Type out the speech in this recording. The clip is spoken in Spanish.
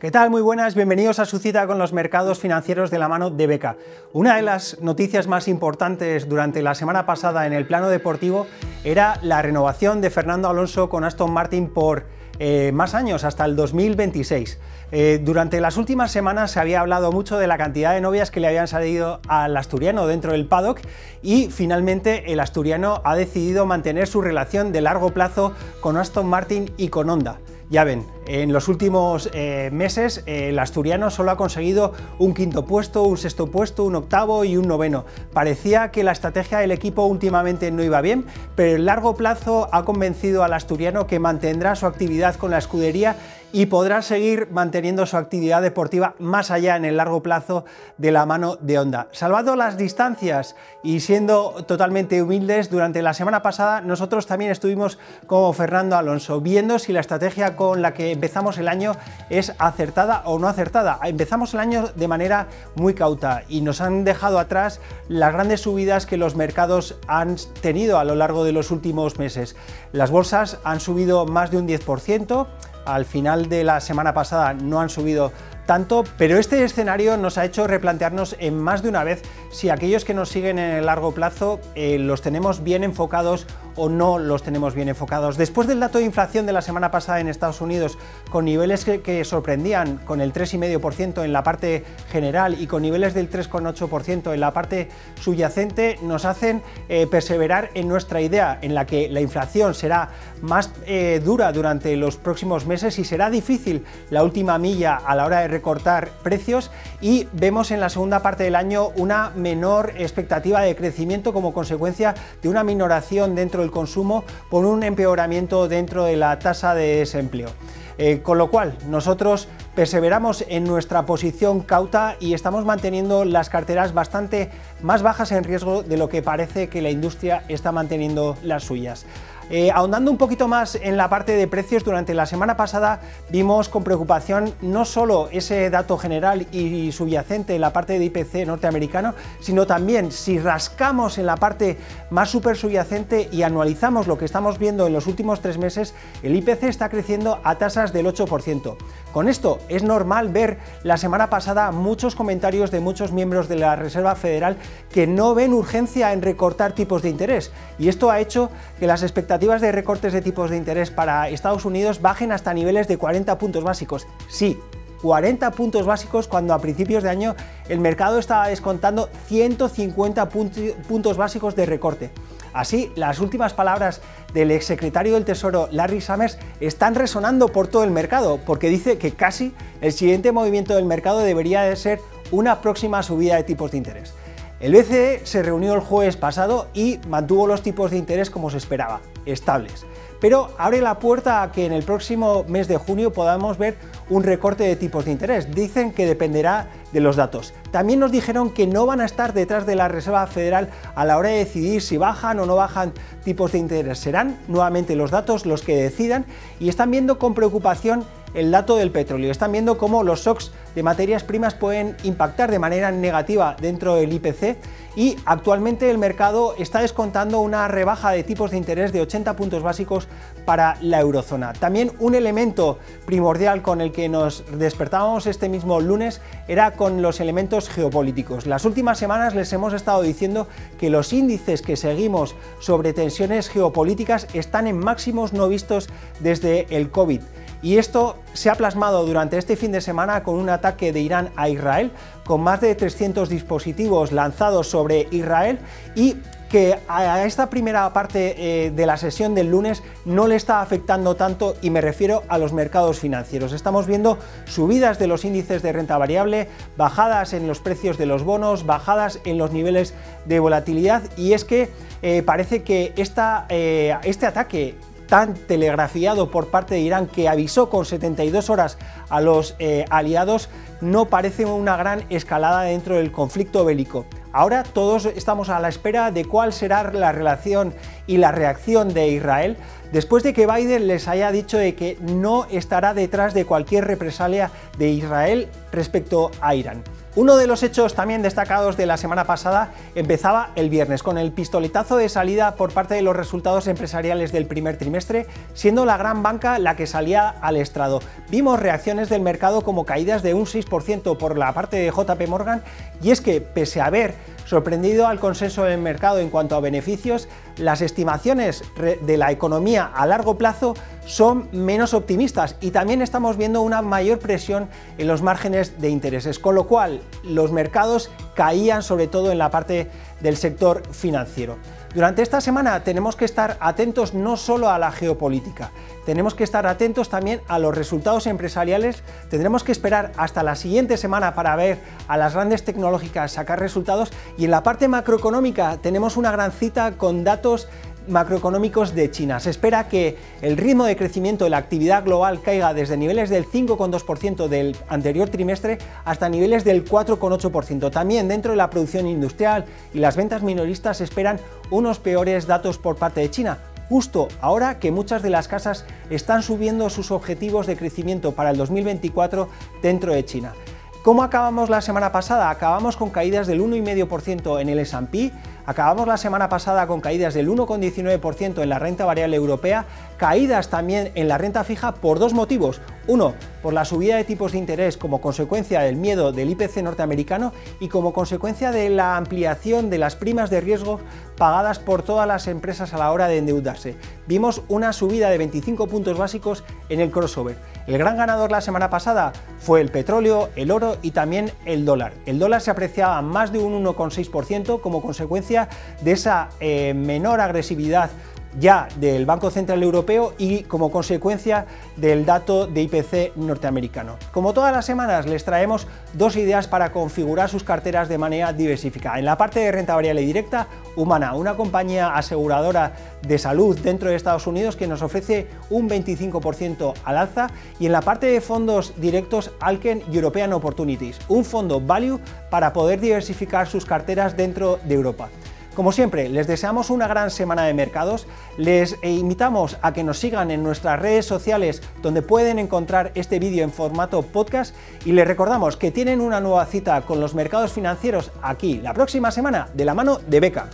¿Qué tal? Muy buenas, bienvenidos a su cita con los mercados financieros de la mano de Beca. Una de las noticias más importantes durante la semana pasada en el plano deportivo era la renovación de Fernando Alonso con Aston Martin por más años, hasta el 2026. Durante las últimas semanas se había hablado mucho de la cantidad de novias que le habían salido al asturiano dentro del paddock y finalmente el asturiano ha decidido mantener su relación de largo plazo con Aston Martin y con Honda. Ya ven, en los últimos meses el asturiano solo ha conseguido un quinto puesto, un sexto puesto, un octavo y un noveno. Parecía que la estrategia del equipo últimamente no iba bien, pero el largo plazo ha convencido al asturiano que mantendrá su actividad con la escudería y podrá seguir manteniendo su actividad deportiva más allá en el largo plazo de la mano de Honda. Salvando las distancias y siendo totalmente humildes, durante la semana pasada nosotros también estuvimos como Fernando Alonso, viendo si la estrategia con la que empezamos el año es acertada o no acertada. Empezamos el año de manera muy cauta y nos han dejado atrás las grandes subidas que los mercados han tenido a lo largo de los últimos meses. Las bolsas han subido más de un 10%, al final de la semana pasada no han subido tanto, pero este escenario nos ha hecho replantearnos en más de una vez si aquellos que nos siguen en el largo plazo los tenemos bien enfocados o no los tenemos bien enfocados. Después del dato de inflación de la semana pasada en Estados Unidos, con niveles que sorprendían, con el 3,5% en la parte general y con niveles del 3,8% en la parte subyacente, nos hacen perseverar en nuestra idea en la que la inflación será más dura durante los próximos meses y será difícil la última milla a la hora de recortar precios, y vemos en la segunda parte del año una menor expectativa de crecimiento como consecuencia de una minoración dentro del consumo por un empeoramiento dentro de la tasa de desempleo. Con lo cual nosotros perseveramos en nuestra posición cauta y estamos manteniendo las carteras bastante más bajas en riesgo de lo que parece que la industria está manteniendo las suyas. Ahondando un poquito más en la parte de precios, durante la semana pasada vimos con preocupación no solo ese dato general y subyacente en la parte de IPC norteamericano, sino también si rascamos en la parte más super subyacente y anualizamos lo que estamos viendo en los últimos 3 meses, el IPC está creciendo a tasas del 8%. Con esto es normal ver la semana pasada muchos comentarios de muchos miembros de la Reserva Federal que no ven urgencia en recortar tipos de interés, y esto ha hecho que las expectativas de recortes de tipos de interés para Estados Unidos bajen hasta niveles de 40 puntos básicos. Sí, 40 puntos básicos, cuando a principios de año el mercado estaba descontando 150 puntos básicos de recorte. Así, las últimas palabras del exsecretario del Tesoro, Larry Summers, están resonando por todo el mercado, porque dice que casi el siguiente movimiento del mercado debería de ser una próxima subida de tipos de interés. El BCE se reunió el jueves pasado y mantuvo los tipos de interés como se esperaba, estables, pero abre la puerta a que en el próximo mes de junio podamos ver un recorte de tipos de interés. Dicen que dependerá de los datos. También nos dijeron que no van a estar detrás de la Reserva Federal a la hora de decidir si bajan o no bajan tipos de interés. Serán nuevamente los datos los que decidan, y están viendo con preocupación el dato del petróleo. Están viendo cómo los shocks de materias primas pueden impactar de manera negativa dentro del IPC, y actualmente el mercado está descontando una rebaja de tipos de interés de 80 puntos básicos para la eurozona. También un elemento primordial con el que nos despertábamos este mismo lunes era con los elementos geopolíticos. Las últimas semanas les hemos estado diciendo que los índices que seguimos sobre tensiones geopolíticas están en máximos no vistos desde el COVID. Y esto se ha plasmado durante este fin de semana con un ataque de Irán a Israel, con más de 300 dispositivos lanzados sobre Israel, y que a esta primera parte de la sesión del lunes no le está afectando tanto, y me refiero a los mercados financieros. Estamos viendo subidas de los índices de renta variable, bajadas en los precios de los bonos, bajadas en los niveles de volatilidad, y es que parece que este ataque tan telegrafiado por parte de Irán, que avisó con 72 horas a los aliados, no parece una gran escalada dentro del conflicto bélico. Ahora todos estamos a la espera de cuál será la relación y la reacción de Israel después de que Biden les haya dicho de que no estará detrás de cualquier represalia de Israel respecto a Irán. Uno de los hechos también destacados de la semana pasada empezaba el viernes, con el pistoletazo de salida por parte de los resultados empresariales del primer trimestre, siendo la gran banca la que salía al estrado. Vimos reacciones del mercado como caídas de un 6% por la parte de JP Morgan, y es que, pese a haber sorprendido al consenso del mercado en cuanto a beneficios, las estimaciones de la economía a largo plazo son menos optimistas y también estamos viendo una mayor presión en los márgenes de intereses, con lo cual los mercados caían sobre todo en la parte del sector financiero. Durante esta semana tenemos que estar atentos no solo a la geopolítica, tenemos que estar atentos también a los resultados empresariales. Tendremos que esperar hasta la siguiente semana para ver a las grandes tecnológicas sacar resultados, y en la parte macroeconómica tenemos una gran cita con datos macroeconómicos de China. Se espera que el ritmo de crecimiento de la actividad global caiga desde niveles del 5,2% del anterior trimestre hasta niveles del 4,8%. También dentro de la producción industrial y las ventas minoristas esperan unos peores datos por parte de China, justo ahora que muchas de las casas están subiendo sus objetivos de crecimiento para el 2024 dentro de China. ¿Cómo acabamos la semana pasada? Acabamos con caídas del 1,5% en el S&P, acabamos la semana pasada con caídas del 1,19% en la renta variable europea, caídas también en la renta fija por dos motivos. Uno, por la subida de tipos de interés como consecuencia del miedo del IPC norteamericano y como consecuencia de la ampliación de las primas de riesgo pagadas por todas las empresas a la hora de endeudarse. Vimos una subida de 25 puntos básicos en el crossover. El gran ganador la semana pasada fue el petróleo, el oro y también el dólar. El dólar se apreciaba más de un 1,6% como consecuencia de esa menor agresividad ya del Banco Central Europeo y como consecuencia del dato de IPC norteamericano. Como todas las semanas, les traemos dos ideas para configurar sus carteras de manera diversificada. En la parte de renta variable directa, Humana, una compañía aseguradora de salud dentro de Estados Unidos que nos ofrece un 25% al alza, y en la parte de fondos directos, Alken European Opportunities, un fondo value para poder diversificar sus carteras dentro de Europa. Como siempre, les deseamos una gran semana de mercados, les invitamos a que nos sigan en nuestras redes sociales donde pueden encontrar este vídeo en formato podcast, y les recordamos que tienen una nueva cita con los mercados financieros aquí la próxima semana de la mano de Beca.